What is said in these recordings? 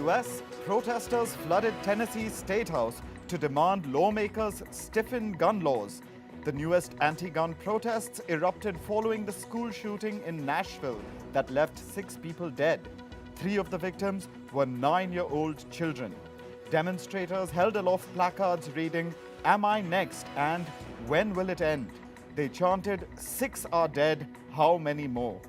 U.S., protesters flooded Tennessee's State House to demand lawmakers stiffen gun laws. The newest anti-gun protests erupted following the school shooting in Nashville that left 6 people dead. 3 of the victims were 9-year-old children. Demonstrators held aloft placards reading, "Am I next?" and "When will it end?" They chanted, "6 are dead, how many more?"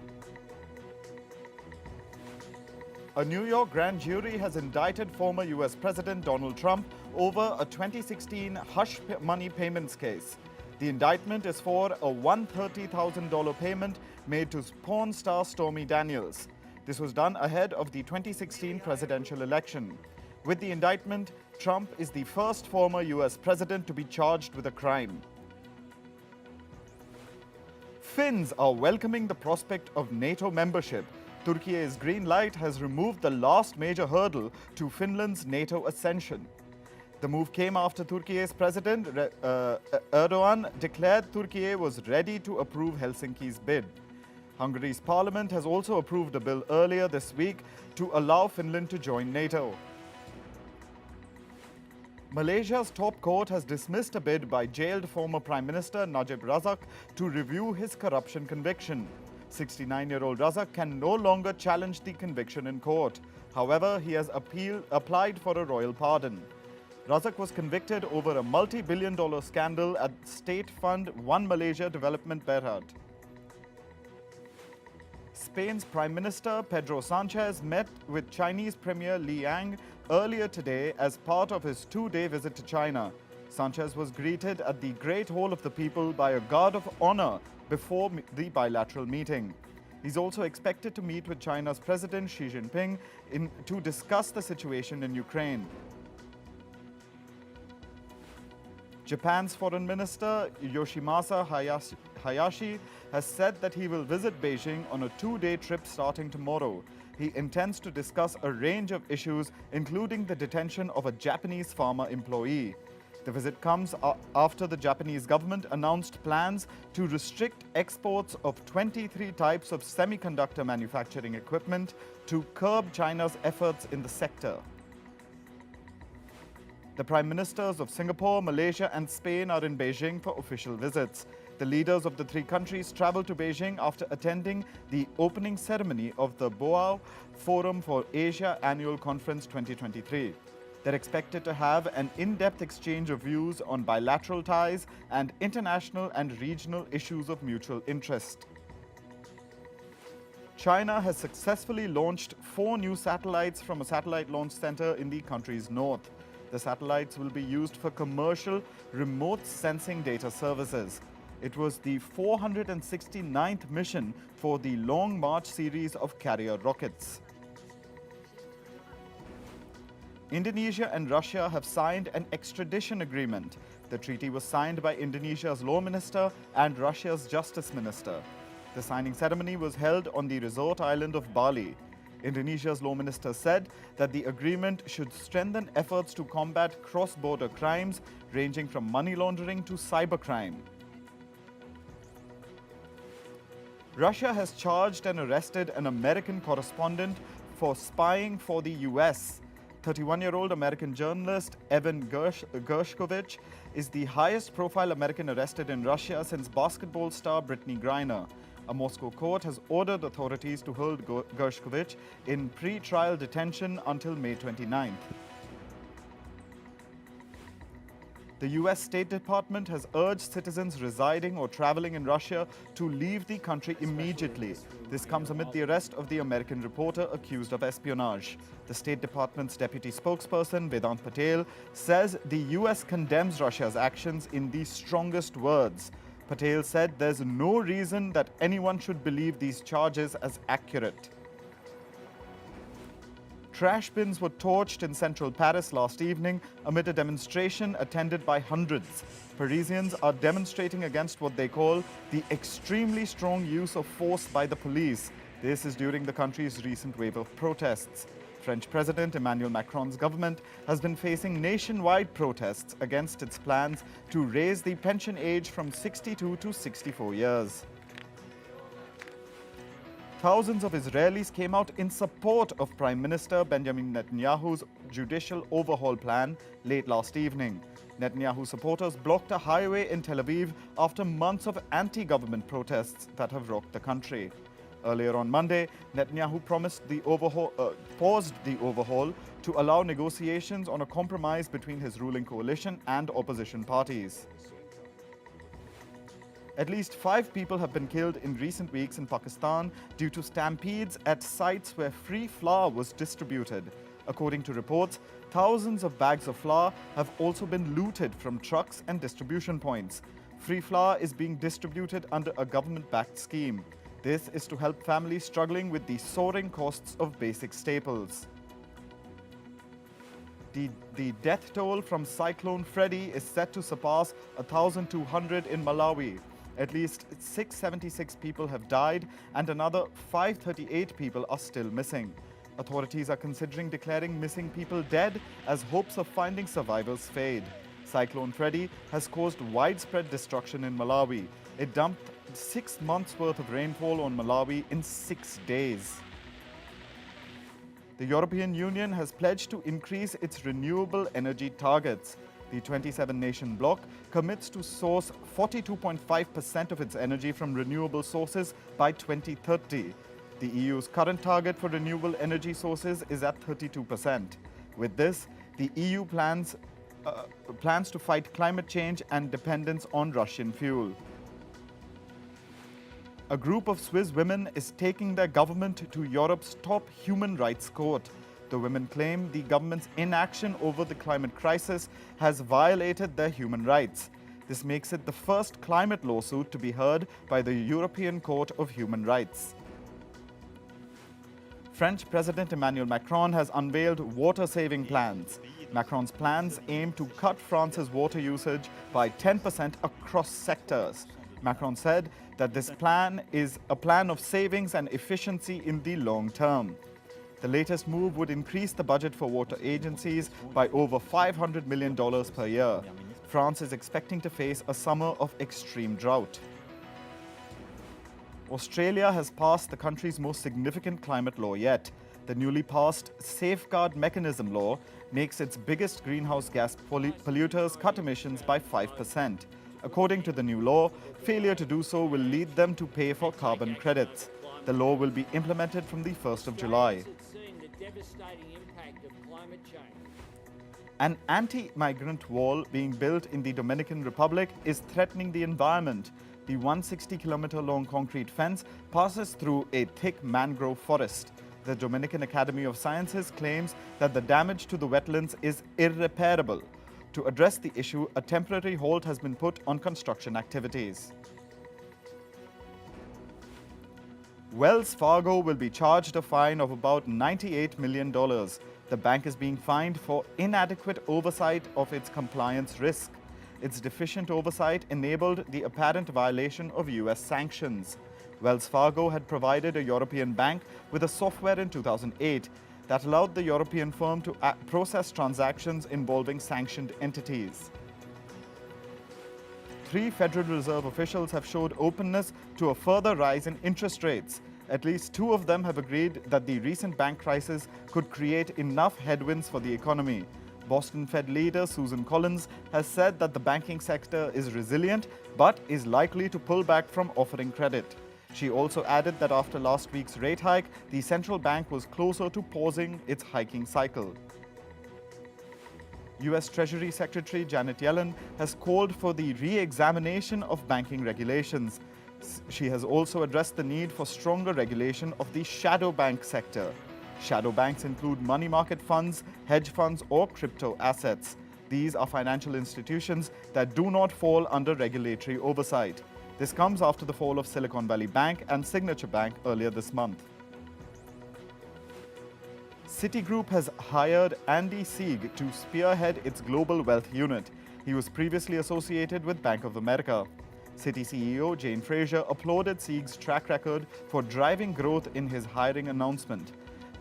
A New York grand jury has indicted former U.S. President Donald Trump over a 2016 hush money payments case. The indictment is for a $130,000 payment made to porn star Stormy Daniels. This was done ahead of the 2016 presidential election. With the indictment, Trump is the first former U.S. president to be charged with a crime. Finns are welcoming the prospect of NATO membership. Turkey's green light has removed the last major hurdle to Finland's NATO ascension. The move came after Turkey's President Erdogan declared Turkey was ready to approve Helsinki's bid. Hungary's parliament has also approved a bill earlier this week to allow Finland to join NATO. Malaysia's top court has dismissed a bid by jailed former Prime Minister Najib Razak to review his corruption conviction. 69-year-old Razak can no longer challenge the conviction in court. However, he has applied for a royal pardon. Razak was convicted over a multi-billion-dollar scandal at state fund One Malaysia Development Berhad. Spain's Prime Minister Pedro Sanchez met with Chinese Premier Li Yang earlier today as part of his 2-day visit to China. Sanchez was greeted at the Great Hall of the People by a guard of honor before the bilateral meeting. He's also expected to meet with China's President Xi Jinping to discuss the situation in Ukraine. Japan's Foreign Minister Yoshimasa Hayashi has said that he will visit Beijing on a 2-day trip starting tomorrow. He intends to discuss a range of issues, including the detention of a Japanese farmer employee. The visit comes after the Japanese government announced plans to restrict exports of 23 types of semiconductor manufacturing equipment to curb China's efforts in the sector. The Prime Ministers of Singapore, Malaysia and Spain are in Beijing for official visits. The leaders of the 3 countries traveled to Beijing after attending the opening ceremony of the Boao Forum for Asia Annual Conference 2023. They're expected to have an in-depth exchange of views on bilateral ties and international and regional issues of mutual interest. China has successfully launched 4 new satellites from a satellite launch center in the country's north. The satellites will be used for commercial remote sensing data services. It was the 469th mission for the Long March series of carrier rockets. Indonesia and Russia have signed an extradition agreement. The treaty was signed by Indonesia's law minister and Russia's justice minister. The signing ceremony was held on the resort island of Bali. Indonesia's law minister said that the agreement should strengthen efforts to combat cross-border crimes ranging from money laundering to cybercrime. Russia has charged and arrested an American correspondent for spying for the U.S. 31-year-old American journalist Evan Gershkovich is the highest-profile American arrested in Russia since basketball star Brittany Griner. A Moscow court has ordered authorities to hold Gershkovich in pre-trial detention until May 29th. The U.S. State Department has urged citizens residing or traveling in Russia to leave the country immediately. This comes amid the arrest of the American reporter accused of espionage. The State Department's deputy spokesperson, Vedant Patel, says the U.S. condemns Russia's actions in the strongest words. Patel said there's no reason that anyone should believe these charges as accurate. Trash bins were torched in central Paris last evening amid a demonstration attended by hundreds. Parisians are demonstrating against what they call the extremely strong use of force by the police. This is during the country's recent wave of protests. French President Emmanuel Macron's government has been facing nationwide protests against its plans to raise the pension age from 62 to 64 years. thousands of Israelis came out in support of Prime Minister Benjamin Netanyahu's judicial overhaul plan late last evening. Netanyahu supporters blocked a highway in Tel Aviv after months of anti-government protests that have rocked the country. Earlier on Monday, Netanyahu paused the overhaul to allow negotiations on a compromise between his ruling coalition and opposition parties. At least 5 people have been killed in recent weeks in Pakistan due to stampedes at sites where free flour was distributed. According to reports, thousands of bags of flour have also been looted from trucks and distribution points. Free flour is being distributed under a government-backed scheme. This is to help families struggling with the soaring costs of basic staples. The death toll from Cyclone Freddy is set to surpass 1,200 in Malawi. At least 676 people have died and another 538 people are still missing. Authorities are considering declaring missing people dead as hopes of finding survivors fade. Cyclone Freddy has caused widespread destruction in Malawi. It dumped 6 months' worth of rainfall on Malawi in 6 days. The European Union has pledged to increase its renewable energy targets. The 27-nation bloc commits to source 42.5% of its energy from renewable sources by 2030. The EU's current target for renewable energy sources is at 32%. With this, the EU plans to fight climate change and dependence on Russian fuel. A group of Swiss women is taking their government to Europe's top human rights court. The women claim the government's inaction over the climate crisis has violated their human rights. This makes it the first climate lawsuit to be heard by the European Court of Human Rights. French President Emmanuel Macron has unveiled water-saving plans. Macron's plans aim to cut France's water usage by 10% across sectors. Macron said that this plan is a plan of savings and efficiency in the long term. The latest move would increase the budget for water agencies by over $500 million per year. France is expecting to face a summer of extreme drought. Australia has passed the country's most significant climate law yet. The newly passed Safeguard Mechanism law makes its biggest greenhouse gas polluters cut emissions by 5%. According to the new law, failure to do so will lead them to pay for carbon credits. The law will be implemented from the 1st of July. An anti-migrant wall being built in the Dominican Republic is threatening the environment. The 160-kilometer-long concrete fence passes through a thick mangrove forest. The Dominican Academy of Sciences claims that the damage to the wetlands is irreparable. To address the issue, a temporary halt has been put on construction activities. Wells Fargo will be charged a fine of about $98 million. The bank is being fined for inadequate oversight of its compliance risk. Its deficient oversight enabled the apparent violation of US sanctions. Wells Fargo had provided a European bank with a software in 2008 that allowed the European firm to process transactions involving sanctioned entities. 3 Federal Reserve officials have showed openness to a further rise in interest rates. At least 2 of them have agreed that the recent bank crisis could create enough headwinds for the economy. Boston Fed leader Susan Collins has said that the banking sector is resilient but is likely to pull back from offering credit. She also added that after last week's rate hike, the central bank was closer to pausing its hiking cycle. US Treasury Secretary Janet Yellen has called for the re-examination of banking regulations. She has also addressed the need for stronger regulation of the shadow bank sector. Shadow banks include money market funds, hedge funds, or crypto assets. These are financial institutions that do not fall under regulatory oversight. This comes after the fall of Silicon Valley Bank and Signature Bank earlier this month. Citigroup has hired Andy Sieg to spearhead its global wealth unit. He was previously associated with Bank of America. Citi CEO Jane Fraser applauded Sieg's track record for driving growth in his hiring announcement.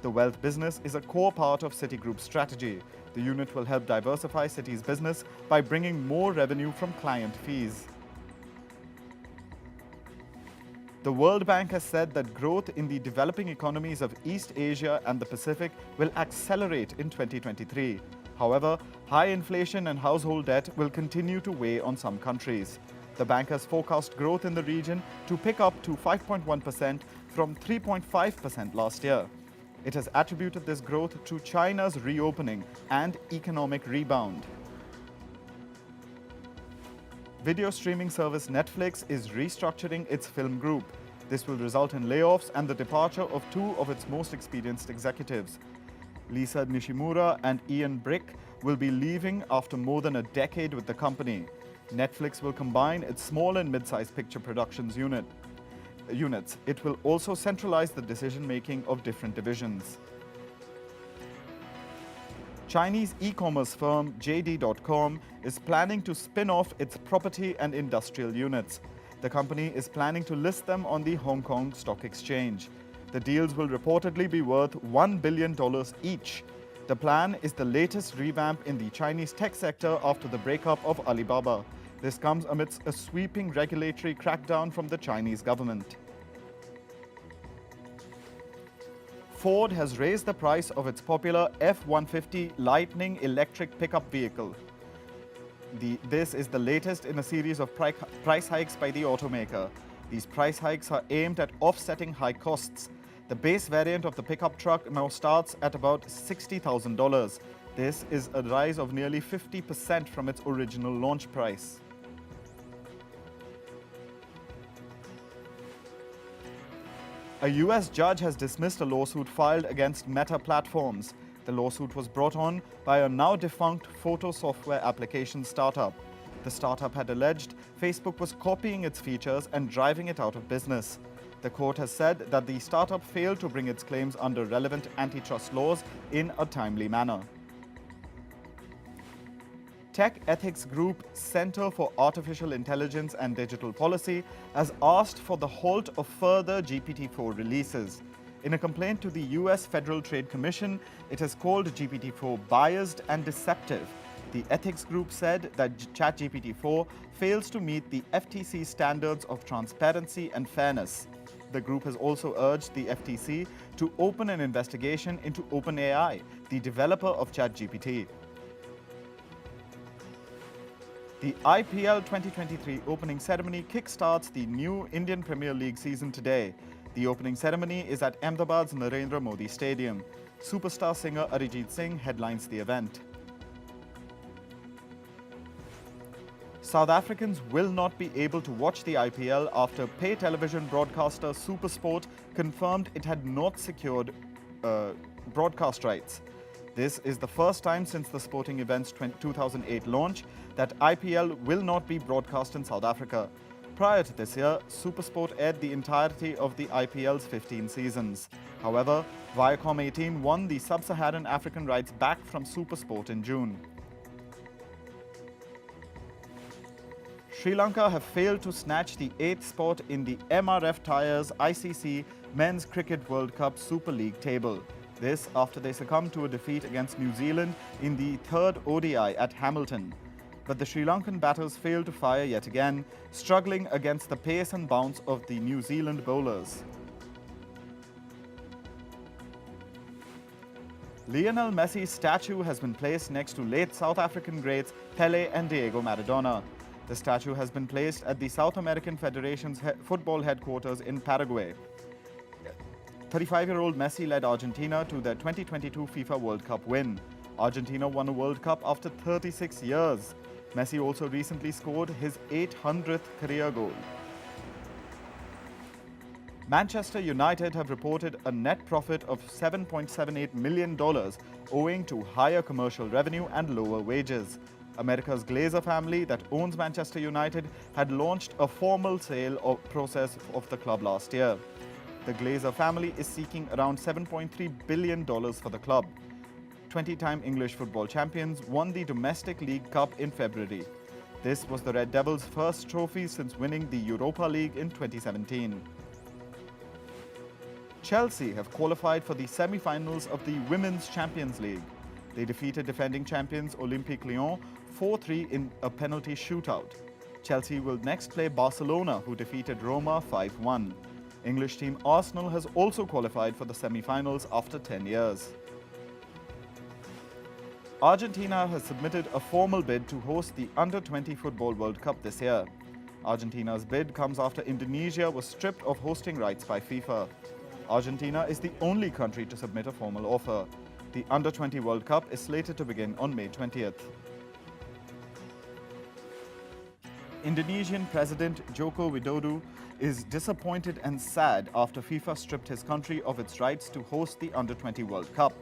The wealth business is a core part of Citigroup's strategy. The unit will help diversify Citi's business by bringing more revenue from client fees. The World Bank has said that growth in the developing economies of East Asia and the Pacific will accelerate in 2023. However, high inflation and household debt will continue to weigh on some countries. The bank has forecast growth in the region to pick up to 5.1% from 3.5% last year. It has attributed this growth to China's reopening and economic rebound. Video streaming service Netflix is restructuring its film group. This will result in layoffs and the departure of two of its most experienced executives. Lisa Nishimura and Ian Brick will be leaving after more than a decade with the company. Netflix will combine its small and mid-sized picture productions units. It will also centralize the decision-making of different divisions. Chinese e-commerce firm JD.com is planning to spin off its property and industrial units. The company is planning to list them on the Hong Kong Stock Exchange. The deals will reportedly be worth $1 billion each. The plan is the latest revamp in the Chinese tech sector after the breakup of Alibaba. This comes amidst a sweeping regulatory crackdown from the Chinese government. Ford has raised the price of its popular F-150 Lightning electric pickup vehicle. This is the latest in a series of price hikes by the automaker. These price hikes are aimed at offsetting high costs. The base variant of the pickup truck now starts at about $60,000. This is a rise of nearly 50% from its original launch price. A US judge has dismissed a lawsuit filed against Meta Platforms. The lawsuit was brought on by a now-defunct photo software application startup. The startup had alleged Facebook was copying its features and driving it out of business. The court has said that the startup failed to bring its claims under relevant antitrust laws in a timely manner. Tech ethics group Center for Artificial Intelligence and Digital Policy has asked for the halt of further GPT-4 releases. In a complaint to the US Federal Trade Commission, it has called GPT-4 biased and deceptive. The ethics group said that ChatGPT-4 fails to meet the FTC standards of transparency and fairness. The group has also urged the FTC to open an investigation into OpenAI, the developer of ChatGPT. The IPL 2023 opening ceremony kickstarts the new Indian Premier League season today. The opening ceremony is at Ahmedabad's Narendra Modi Stadium. Superstar singer Arijit Singh headlines the event. South Africans will not be able to watch the IPL after pay television broadcaster SuperSport confirmed it had not secured broadcast rights. This is the first time since the sporting event's 2008 launch that IPL will not be broadcast in South Africa. Prior to this year, SuperSport aired the entirety of the IPL's 15 seasons. However, Viacom 18 won the Sub-Saharan African rights back from SuperSport in June. Sri Lanka have failed to snatch the 8th spot in the MRF Tyres ICC Men's Cricket World Cup Super League table. This after they succumbed to a defeat against New Zealand in the 3rd ODI at Hamilton. But the Sri Lankan batters failed to fire yet again, struggling against the pace and bounce of the New Zealand bowlers. Lionel Messi's statue has been placed next to late South African greats Pelé and Diego Maradona. The statue has been placed at the South American Federation's football headquarters in Paraguay. 35-year-old Messi led Argentina to their 2022 FIFA World Cup win. Argentina won a World Cup after 36 years. Messi also recently scored his 800th career goal. Manchester United have reported a net profit of $7.78 million owing to higher commercial revenue and lower wages. America's Glazer family that owns Manchester United had launched a formal sale process of the club last year. The Glazer family is seeking around $7.3 billion for the club. 20-time English football champions won the Domestic League Cup in February. This was the Red Devils' first trophy since winning the Europa League in 2017. Chelsea have qualified for the semi-finals of the Women's Champions League. They defeated defending champions Olympique Lyon 4-3 in a penalty shootout. Chelsea will next play Barcelona, who defeated Roma 5-1. English team Arsenal has also qualified for the semi-finals after 10 years. Argentina has submitted a formal bid to host the Under-20 Football World Cup this year. Argentina's bid comes after Indonesia was stripped of hosting rights by FIFA. Argentina is the only country to submit a formal offer. The Under-20 World Cup is slated to begin on May 20th. Indonesian President Joko Widodo is disappointed and sad after FIFA stripped his country of its rights to host the Under-20 World Cup.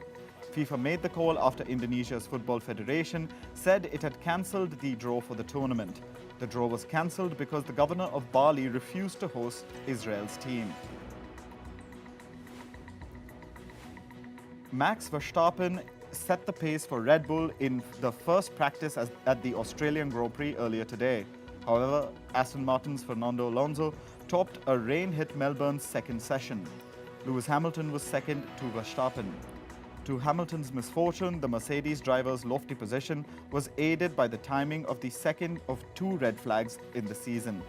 FIFA made the call after Indonesia's Football Federation said it had cancelled the draw for the tournament. The draw was cancelled because the governor of Bali refused to host Israel's team. Max Verstappen set the pace for Red Bull in the first practice at the Australian Grand Prix earlier today. However, Aston Martin's Fernando Alonso topped a rain-hit Melbourne's second session. Lewis Hamilton was second to Verstappen. To Hamilton's misfortune, the Mercedes driver's lofty position was aided by the timing of the second of two red flags in the season.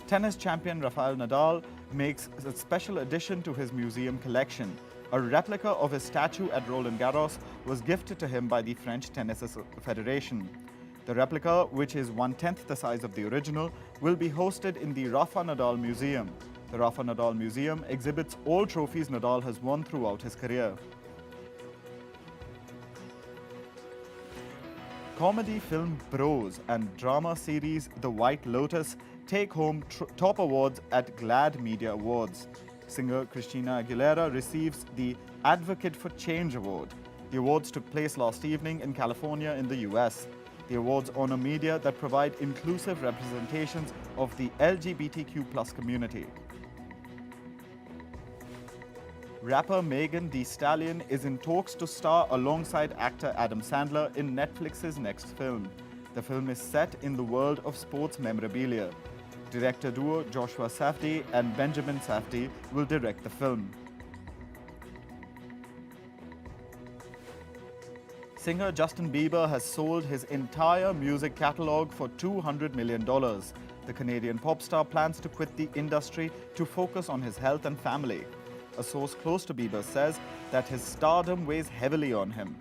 Tennis champion Rafael Nadal makes a special addition to his museum collection. A replica of his statue at Roland Garros was gifted to him by the French Tennis Federation. The replica, which is 1/10 the size of the original, will be hosted in the Rafa Nadal Museum. The Rafa Nadal Museum exhibits all trophies Nadal has won throughout his career. Comedy film Bros and drama series The White Lotus take home top awards at GLAAD Media Awards. Singer Christina Aguilera receives the Advocate for Change Award. The awards took place last evening in California in the US. The awards honor media that provide inclusive representations of the LGBTQ+ community. Rapper Megan Thee Stallion is in talks to star alongside actor Adam Sandler in Netflix's next film. The film is set in the world of sports memorabilia. Director duo Joshua Safdie and Benjamin Safdie will direct the film. Singer Justin Bieber has sold his entire music catalog for $200 million. The Canadian pop star plans to quit the industry to focus on his health and family. A source close to Bieber says that his stardom weighs heavily on him.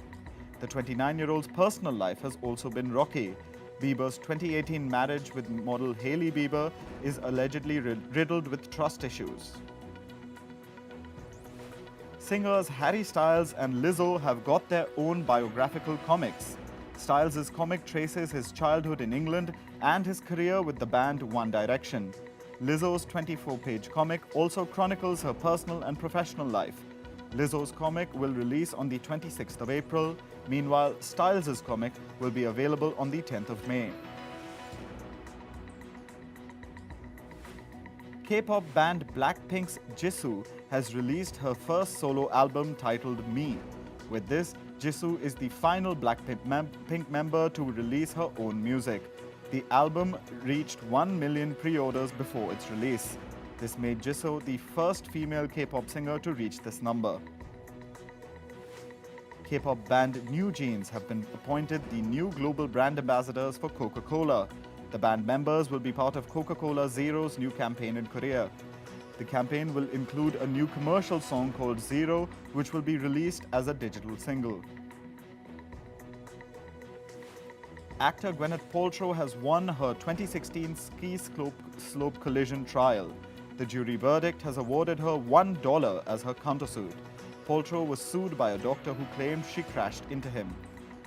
The 29-year-old's personal life has also been rocky. Bieber's 2018 marriage with model Hailey Bieber is allegedly riddled with trust issues. Singers Harry Styles and Lizzo have got their own biographical comics. Styles' comic traces his childhood in England and his career with the band One Direction. Lizzo's 24-page comic also chronicles her personal and professional life. Lizzo's comic will release on the 26th of April. Meanwhile, Styles' comic will be available on the 10th of May. K-pop band Blackpink's Jisoo has released her first solo album titled Me. With this, Jisoo is the final Blackpink member to release her own music. The album reached 1 million pre-orders before its release. This made Jisoo the first female K-pop singer to reach this number. K-pop band New Jeans have been appointed the new global brand ambassadors for Coca-Cola. The band members will be part of Coca-Cola Zero's new campaign in Korea. The campaign will include a new commercial song called Zero, which will be released as a digital single. Actor Gwyneth Paltrow has won her 2016 ski slope collision trial. The jury verdict has awarded her $1 as her countersuit. Paltrow was sued by a doctor who claimed she crashed into him.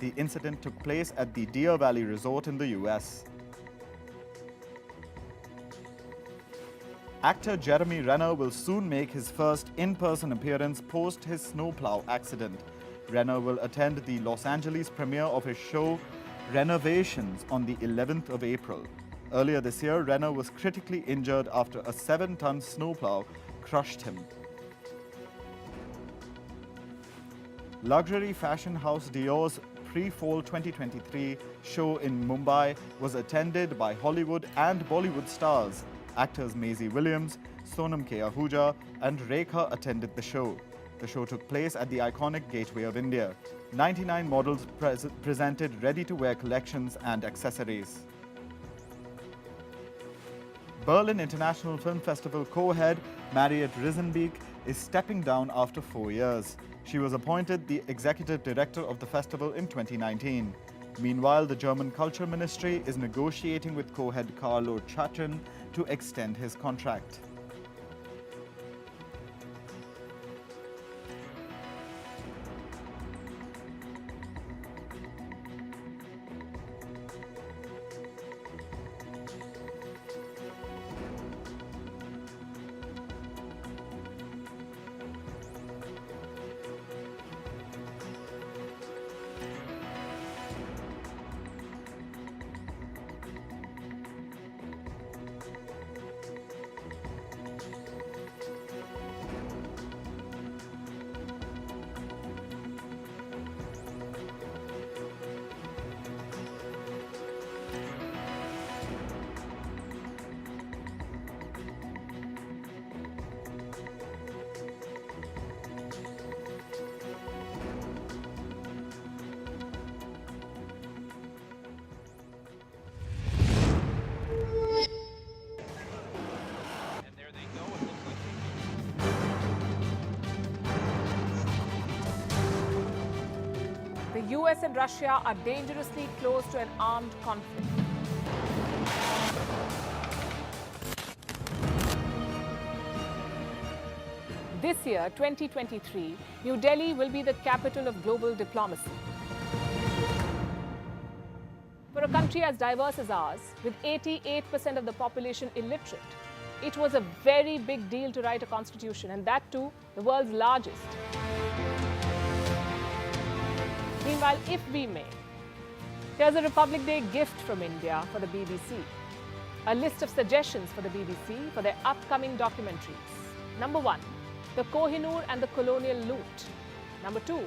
The incident took place at the Deer Valley Resort in the US. Actor Jeremy Renner will soon make his first in-person appearance post his snowplow accident. Renner will attend the Los Angeles premiere of his show Renovations on the 11th of April. Earlier this year, Renner was critically injured after a 7-ton snowplow crushed him. Luxury fashion house Dior's pre-fall 2023 show in Mumbai was attended by Hollywood and Bollywood stars. Actors Maisie Williams, Sonam K. Ahuja, and Rekha attended the show. The show took place at the iconic Gateway of India. 99 models presented ready-to-wear collections and accessories. Berlin International Film Festival co-head Mariette Risenbeek is stepping down after 4 years. She was appointed the executive director of the festival in 2019. Meanwhile, the German Culture Ministry is negotiating with co-head Carlo Chachin to extend his contract. The US and Russia are dangerously close to an armed conflict. This year, 2023, New Delhi will be the capital of global diplomacy. For a country as diverse as ours, with 88% of the population illiterate, it was a very big deal to write a constitution, and that too, the world's largest. Meanwhile, if we may, here's a Republic Day gift from India for the BBC. A list of suggestions for the BBC for their upcoming documentaries. Number 1, the Kohinoor and the colonial loot. Number 2,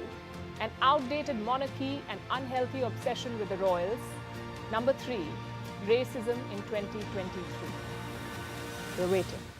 an outdated monarchy and unhealthy obsession with the royals. Number 3, racism in 2023. We're waiting.